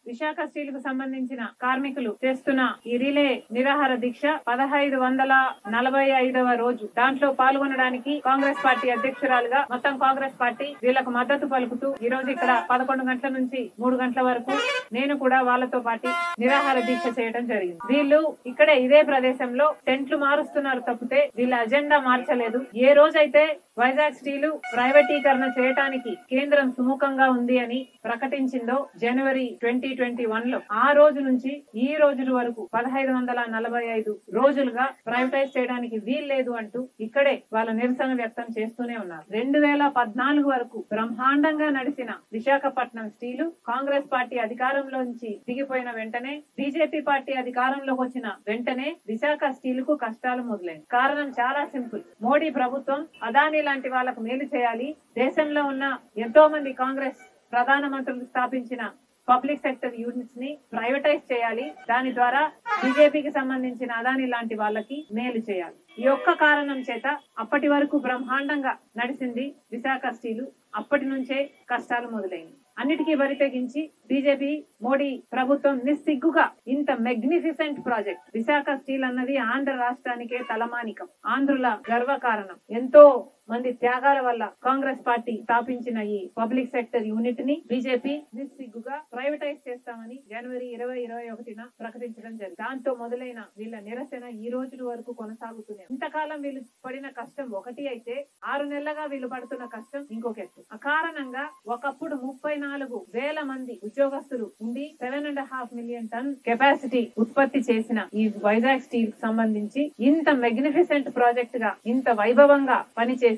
Visakha steel కు సంబంధించిన కార్మికులు చేస్తున్న ఈ రిలే నిరాహార దీక్ష 1545వ రోజు. దాంట్లో పాల్గొనడానికి కాంగ్రెస్ పార్టీ అధ్యక్షురాలుగా మొత్తం కాంగ్రెస్ పార్టీ వీళ్లకు మద్దతు పలుకుతూ ఈ రోజు ఇక్కడ 11 గంటల నుంచి 3 గంటల వరకు నేను కూడా వాళ్ళతో పాటు నిరాహార దీక్ష చేయడం జరిగింది. వీళ్ళు ఇక్కడే ఇదే ప్రదేశంలో టెంట్లు మారుస్తున్నారు తప్పితే వీళ్ళ అజెండా మార్చలేదు. ఏ రోజైతే వైజాగ్ స్టీలు ప్రైవేటీకరణ చేయడానికి కేంద్రం సుముఖంగా ఉంది అని ప్రకటించిందో జనవరి 2021లో ఆ రోజు నుంచి ఈ రోజుల వరకు 1545 రోజులుగా ప్రైవేటైజ్ చేయడానికి వీల్లేదు అంటూ ఇక్కడే వాళ్ళ నిరసన వ్యక్తం చేస్తూనే ఉన్నారు. 2014 వరకు బ్రహ్మాండంగా నడిచిన విశాఖపట్నం స్టీలు కాంగ్రెస్ పార్టీ అధికారంలోంచి దిగిపోయిన వెంటనే బీజేపీ పార్టీ అధికారంలోకి వచ్చిన వెంటనే విశాఖ స్టీల్ కు కష్టాలు మొదలైంది. కారణం చాలా సింపుల్. మోడీ ప్రభుత్వం అదానీ లాంటి వాళ్ళకు మేలు చేయాలి, దేశంలో ఉన్న ఎంతో మంది కాంగ్రెస్ ప్రధానమంత్రులు స్థాపించిన పబ్లిక్ సెక్టర్ యూనిట్స్ ని ప్రైవేటైజ్ చేయాలి, దాని ద్వారా బీజేపీకి సంబంధించిన అదానీ లాంటి వాళ్ళకి మేలు చేయాలి. ఈ ఒక్క కారణం చేత అప్పటి వరకు బ్రహ్మాండంగా నడిచింది విశాఖ స్టీలు. అప్పటి నుంచే కష్టాలు మొదలైంది. అన్నిటికీ బరి తెగించి బీజేపీ మోడీ ప్రభుత్వం నిస్సిగ్గుగా ఇంత మెగ్నిఫిసెంట్ ప్రాజెక్ట్ విశాఖ స్టీల్ అన్నది ఆంధ్ర రాష్ట్రానికే తలమానికం, ఆంధ్రుల గర్వకారణం. ఎంతో మంది త్యాగాల వల్ల కాంగ్రెస్ పార్టీ స్థాపించిన ఈ పబ్లిక్ సెక్టర్ యూనిట్ ని బీజేపీ నిస్సిగ్గుగా ప్రైవేటైజ్ చేస్తామని జనవరి 2021న ప్రకటించడం జరిగింది. దాంతో మొదలైన వీళ్ళ నిరసన ఈ రోజుల వరకు కొనసాగుతుంది. ఇంతకాలం వీళ్ళు పడిన కష్టం ఒకటి అయితే 6 నెలలుగా వీళ్ళు పడుతున్న కష్టం ఇంకొక ఎత్తు. ఆ కారణంగా ఒకప్పుడు 34,000 మంది ఉద్యోగస్తులు ఉండి 7.5 మిలియన్ టన్ కెపాసిటీ ఉత్పత్తి చేసిన ఈ వైజాగ్ స్టీల్ కు సంబంధించి ఇంత మెగ్నిఫిసెంట్ ప్రాజెక్ట్ గా ఇంత వైభవంగా పనిచేస్తే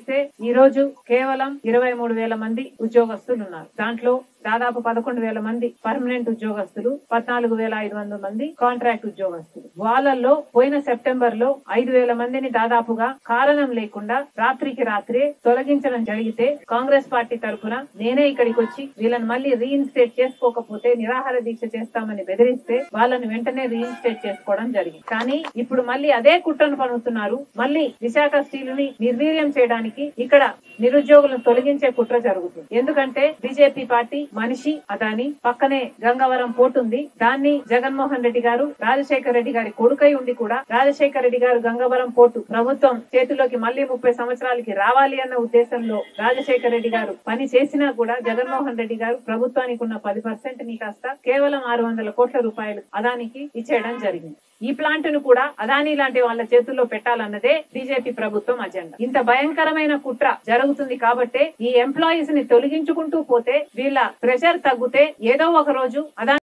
ఈ రోజు కేవలం 23,000 మంది ఉద్యోగస్తులు ఉన్నారు. దాంట్లో దాదాపు 11,000 మంది పర్మనెంట్ ఉద్యోగస్తులు, 14,500 మంది కాంట్రాక్ట్ ఉద్యోగస్తులు. వాళ్ళల్లో పోయిన సెప్టెంబర్ లో 5,000 మందిని దాదాపుగా కారణం లేకుండా రాత్రికి రాత్రే తొలగించడం జరిగితే కాంగ్రెస్ పార్టీ తరఫున నేనే ఇక్కడికి వచ్చి వీళ్ళని మళ్ళీ రీఇన్స్టేట్ చేసుకోకపోతే నిరాహార దీక్ష చేస్తామని బెదిరిస్తే వాళ్ళని వెంటనే రీఇన్స్టేట్ చేసుకోవడం జరిగింది. కానీ ఇప్పుడు మళ్ళీ అదే కుట్రను పనుతున్నారు. మళ్ళీ విశాఖ స్టీల్ ని నిర్వీర్యం చేయడానికి ఇక్కడ నిరుద్యోగులను తొలగించే కుట్ర జరుగుతుంది. ఎందుకంటే బీజేపీ పార్టీ మనిషి అదాని, పక్కనే గంగవరం పోర్టు ఉంది. దాన్ని జగన్మోహన్ రెడ్డి గారు రాజశేఖర రెడ్డి గారి కొడుకై ఉండి కూడా రాజశేఖర రెడ్డి గారు గంగవరం పోర్టు ప్రభుత్వం చేతిలోకి మళ్ళీ 30 సంవత్సరాలకి రావాలి అన్న ఉద్దేశంలో రాజశేఖర రెడ్డి గారు పని చేసినా కూడా జగన్మోహన్ రెడ్డి గారు ప్రభుత్వానికి ఉన్న 10% ని కాస్త కేవలం 600 కోట్ల రూపాయలు అదానికి ఇచ్చేయడం జరిగింది. ఈ ప్లాంట్ ను కూడా అదానీ లాంటి వాళ్ళ చేతుల్లో పెట్టాలన్నదే బీజేపీ ప్రభుత్వం అజెండా. ఇంత భయంకరమైన కుట్ర జరుగుతుంది కాబట్టే ఈ ఎంప్లాయీస్ ని తొలగించుకుంటూ పోతే వీళ్ళ ప్రెషర్ తగ్గితే ఏదో ఒక రోజు అదానీ